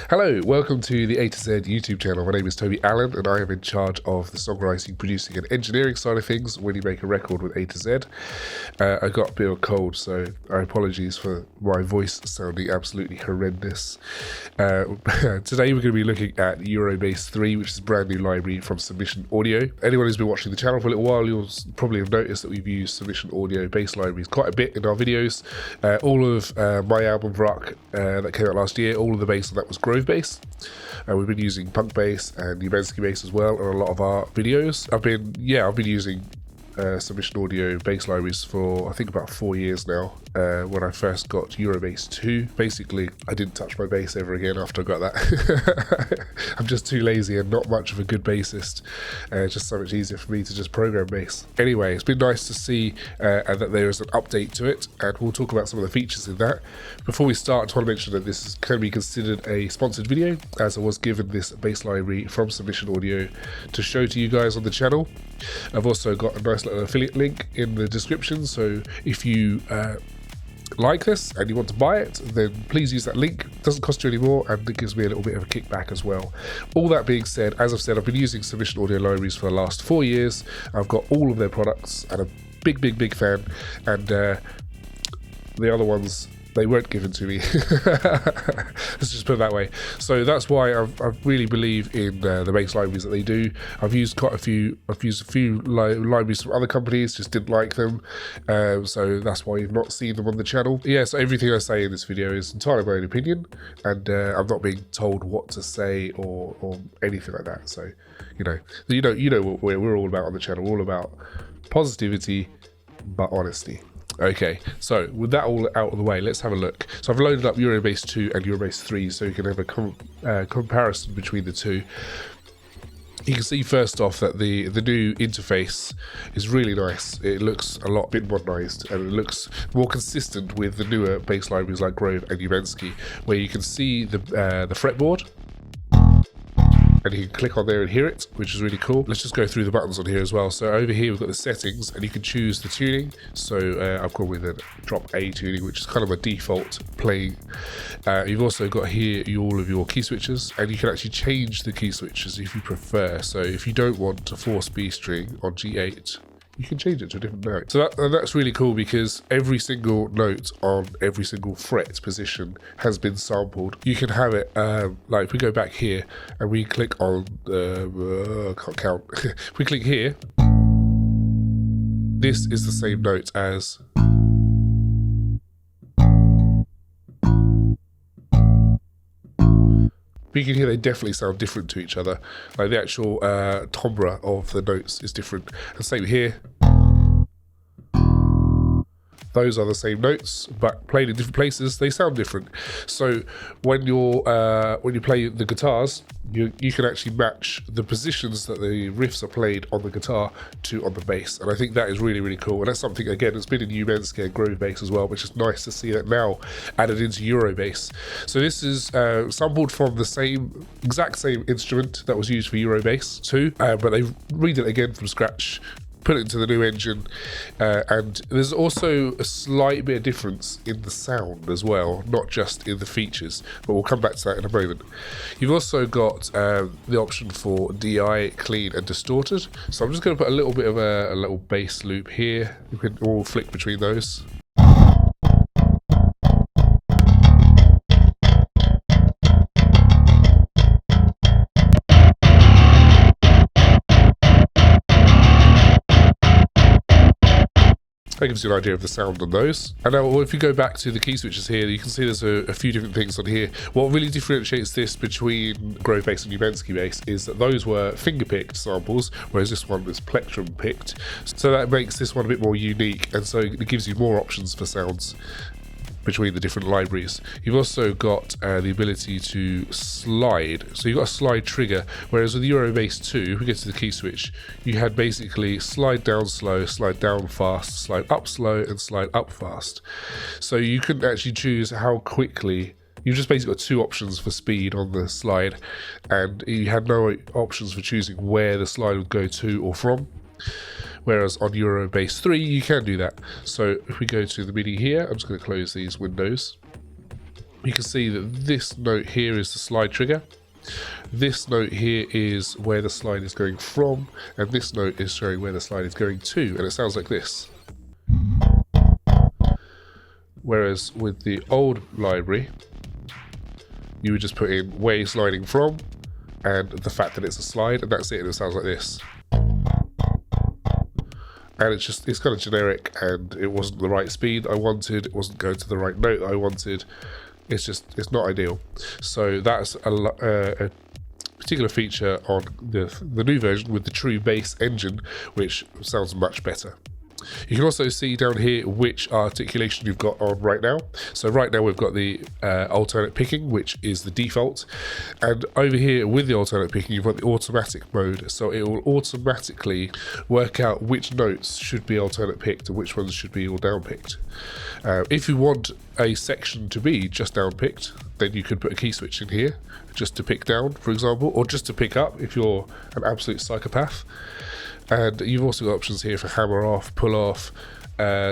Hello, welcome to the A to Z YouTube channel. My name is Toby Allen and I am in charge of the songwriting, producing and engineering side of things when you make a record with A to Z. I got a bit of a cold, so our apologies for my voice sounding absolutely horrendous. Today we're going to be looking at EuroBass 3, which is a brand new library from Submission Audio. Anyone who's been watching the channel for a little while, you'll probably have noticed that we've used Submission Audio bass libraries quite a bit in our videos. All of my album Rock that came out last year, all of the bass on that was Grove bass. We've been using punkbass and djinnbass bass as well in a lot of our videos. I've been using Submission Audio bass libraries for I think about 4 years now. When I first got EuroBass 2, basically I didn't touch my bass ever again after I got that. I'm just too lazy and not much of a good bassist. It's just so much easier for me to just program bass. Anyway, it's been nice to see that there is an update to it, and we'll talk about some of the features in that. Before we start, I just want to mention that this can be considered a sponsored video, as I was given this bass library from Submission Audio to show to you guys on the channel. I've also got a nice little affiliate link in the description, so if you like this and you want to buy it, then please use that link. It doesn't cost you any more, and it gives me a little bit of a kickback as well. All that being said, as I've said, I've been using Submission Audio libraries for the last 4 years. I've got all of their products and a big fan, and the other ones, they weren't given to me. Let's just put it that way. So that's why I really believe in the bass libraries that they do. I've used a few libraries from other companies, just didn't like them. So that's why you've not seen them on the channel. Yeah, so everything I say in this video is entirely my own opinion, and I'm not being told what to say or anything like that. So you know what we're all about on the channel. We're all about positivity but honesty. Okay, so with that all out of the way, let's have a look. So I've loaded up EuroBass 2 and EuroBass 3 so you can have a comparison between the two. You can see first off that the new interface is really nice. It looks a bit modernized, and it looks more consistent with the newer bass libraries like Grove and djinnbass, where you can see the fretboard, and you can click on there and hear it, which is really cool. Let's just go through the buttons on here as well. So over here we've got the settings, and you can choose the tuning. So I've gone with a drop A tuning, which is kind of a default playing. You've also got here all of your key switches, and you can actually change the key switches if you prefer. So if you don't want a 4 B string on G8, you can change it to a different note. So that's really cool, because every single note on every single fret position has been sampled. You can have it, like if we go back here and we click on, I can't count. If we click here, this is the same note as you can hear they definitely sound different to each other. Like the actual timbre of the notes is different. And same here. Those are the same notes, but played in different places, they sound different. So when you play the guitars, you can actually match the positions that the riffs are played on the guitar to on the bass, and I think that is really cool. And that's something, again, that's been in djinnbass and Grove bass as well, which is nice to see that now added into EuroBass. So this is sampled from the exact same instrument that was used for EuroBass 2, but they read it again from scratch, put it into the new engine, and there's also a slight bit of difference in the sound as well, not just in the features, but we'll come back to that in a moment. You've also got the option for DI, clean and distorted. So I'm just going to put a little bit of a little bass loop here. You can all flick between those. That gives you an idea of the sound on those. And now if you go back to the key switches here, you can see there's a few different things on here. What really differentiates this between Grove bass and djinnbass bass is that those were finger-picked samples, whereas this one was plectrum-picked. So that makes this one a bit more unique, and so it gives you more options for sounds between the different libraries. You've also got the ability to slide. So you've got a slide trigger, whereas with EuroBass 2, if we get to the key switch, you had basically slide down slow, slide down fast, slide up slow, and slide up fast. So you couldn't actually choose how quickly. You've just basically got 2 options for speed on the slide, and you had no options for choosing where the slide would go to or from. Whereas on EuroBass 3, you can do that. So if we go to the MIDI here, I'm just going to close these windows. you can see that this note here is the slide trigger. This note here is where the slide is going from, and this note is showing where the slide is going to, and it sounds like this. Whereas with the old library, you would just put in where you're sliding from and the fact that it's a slide, and that's it, and it sounds like this. And it's kind of generic, and it wasn't the right speed I wanted, it wasn't going to the right note I wanted. It's not ideal. So that's a particular feature on the new version with the true bass engine, which sounds much better. You can also see down here which articulation you've got on right now. So right now we've got the alternate picking, which is the default. And over here with the alternate picking, you've got the automatic mode. So it will automatically work out which notes should be alternate picked and which ones should be all down picked. If you want a section to be just down picked, then you could put a key switch in here just to pick down, for example, or just to pick up if you're an absolute psychopath. And you've also got options here for hammer off, pull off,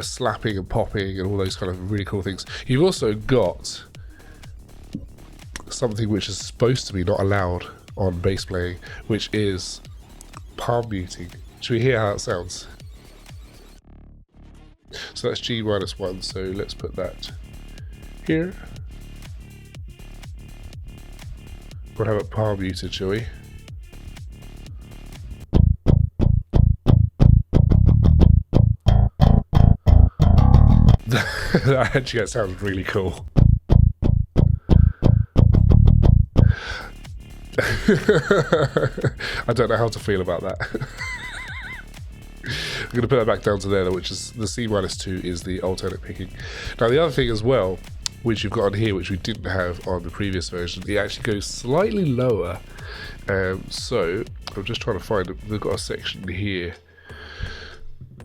slapping and popping, and all those kind of really cool things. You've also got something which is supposed to be not allowed on bass playing, which is palm muting. Should we hear how it sounds? So that's G-1, so let's put that here. We'll have it palm muted, shall we? That actually sounds really cool. I don't know how to feel about that. I'm going to put that back down to there, which is the C-2 is the alternate picking. Now the other thing as well, which you've got on here, which we didn't have on the previous version, it actually goes slightly lower. So I'm just trying to find it. We've got a section here.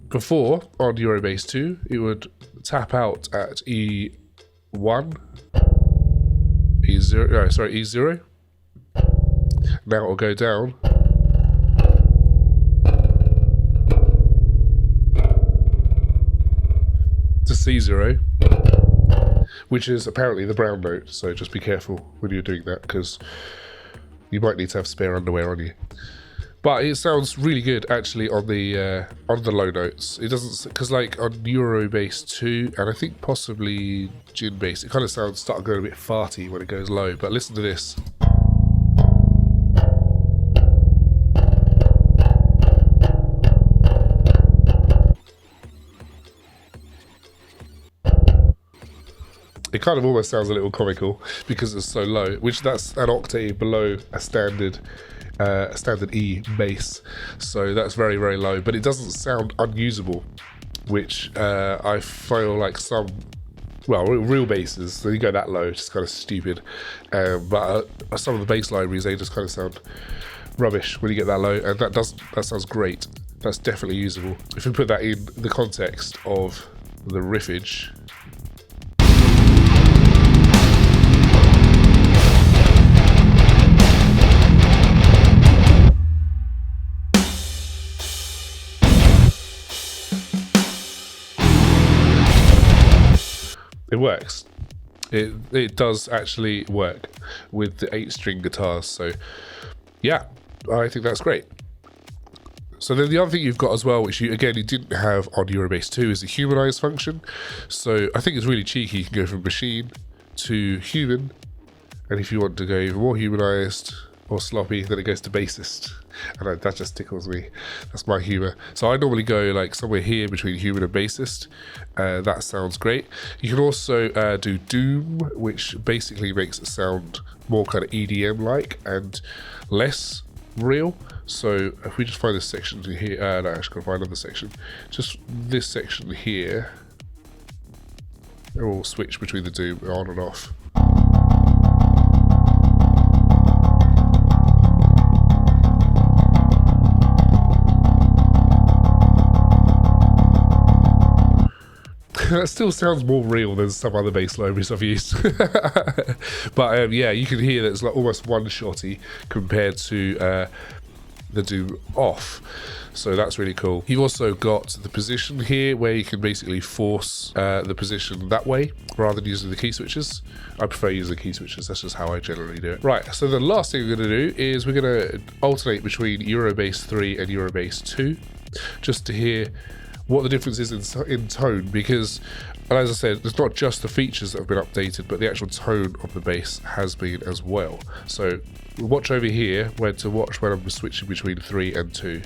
Before, on EuroBass 2, it would tap out at E1, E0. Now it'll go down to C0, which is apparently the brown note, so just be careful when you're doing that, because you might need to have spare underwear on you. But it sounds really good actually on the low notes. It doesn't, because like on EuroBass 2 and I think possibly djinnbass, it kind of starts going a bit farty when it goes low. But listen to this. It kind of almost sounds a little comical because it's so low, which that's an octave below a standard E bass, so that's very, very low, but it doesn't sound unusable, which I feel like some, well, real basses, so you go that low, it's just kind of stupid, but some of the bass libraries, they just kind of sound rubbish when you get that low, and that sounds great. That's definitely usable. If we put that in the context of the riffage, it works. It does actually work with the 8-string guitars. So yeah, I think that's great. So then the other thing you've got as well, which you didn't have on EuroBass 2, is the humanize function. So I think it's really cheeky. You can go from machine to human, and if you want to go even more humanized or sloppy, then it goes to bassist. And that just tickles me. That's my humor. So I normally go like somewhere here between human and bassist. That sounds great. You can also do doom, which basically makes it sound more kind of EDM-like and less real. So if we just find this section here, no, I just gotta find another section. Just this section here. It will switch between the doom on and off. That still sounds more real than some other bass libraries I've used. But yeah, you can hear that it's like almost one-shotty compared to the doom off. So that's really cool. You've also got the position here where you can basically force the position that way rather than using the key switches. I prefer using the key switches. That's just how I generally do it. Right, so the last thing we're going to do is we're going to alternate between EuroBass 3 and EuroBass 2 just to hear what the difference is in tone, because, and as I said, it's not just the features that have been updated, but the actual tone of the bass has been as well. So watch over here where to watch when I'm switching between 3 and 2.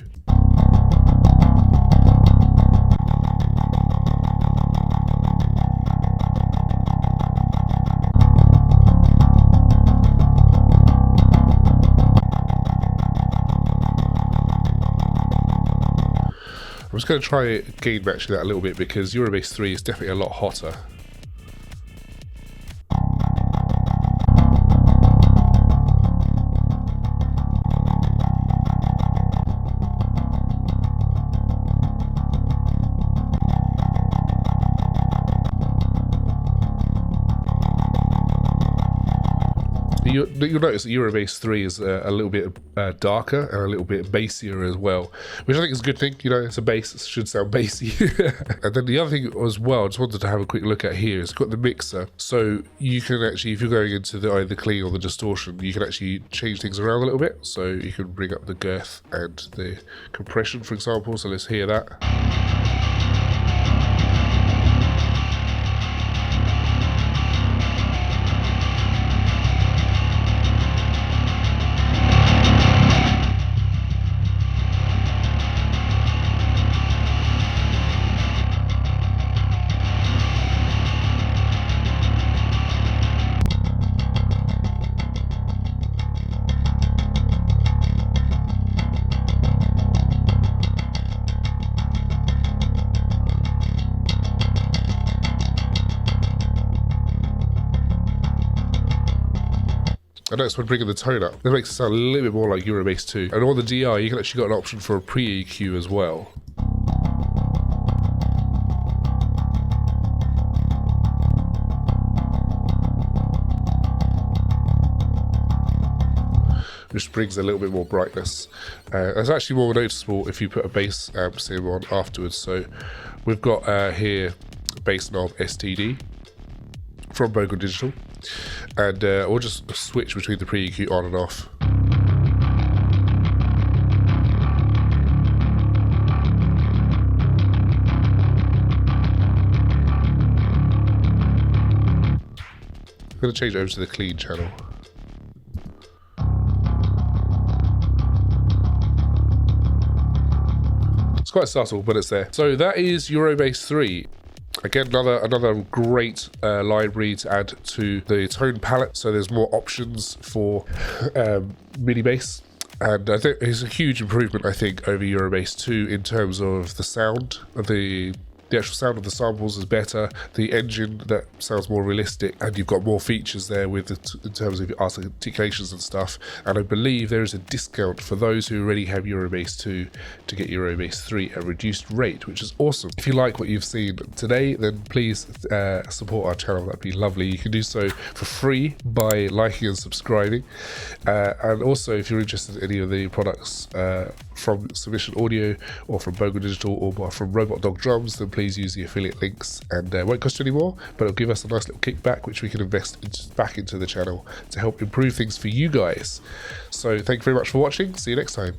I'm just going to try gain matching that a little bit because EuroBass 3 is definitely a lot hotter. You'll notice that EuroBass 3 is a little bit darker and a little bit bassier as well, which I think is a good thing. You know, it's a bass, it should sound bassy. And then the other thing as well, I just wanted to have a quick look at here, it's got the mixer. So you can actually, if you're going into the either clean or the distortion, you can actually change things around a little bit. So you can bring up the girth and the compression, for example. So let's hear that. I noticed when bringing the tone up, it makes it sound a little bit more like EuroBass 2. And on the DI, you can actually got an option for a pre-EQ as well. Which brings a little bit more brightness. It's actually more noticeable if you put a bass amp sim on afterwards. So we've got here a bass knob STD from Bogle Digital, and we'll just switch between the pre-EQ on and off. I'm going to change it over to the clean channel. It's quite subtle, but it's there. So that is EuroBass 3. Again, another great library to add to the tone palette. So there's more options for midi bass. And I think it's a huge improvement, I think, over EuroBass 2 in terms of the sound of the actual sound of the samples is better, the engine that sounds more realistic, and you've got more features there with in terms of your articulations and stuff. And I believe there is a discount for those who already have EuroBass 2 to get EuroBass 3 at a reduced rate, which is awesome. If you like what you've seen today, then please support our channel. That'd be lovely. You can do so for free by liking and subscribing. And also, if you're interested in any of the products from Submission Audio or from Bogle Digital or from Robot Dog Drums, then please use the affiliate links, and it won't cost you any more, but it'll give us a nice little kickback which we can invest back into the channel to help improve things for you guys. So thank you very much for watching. See you next time.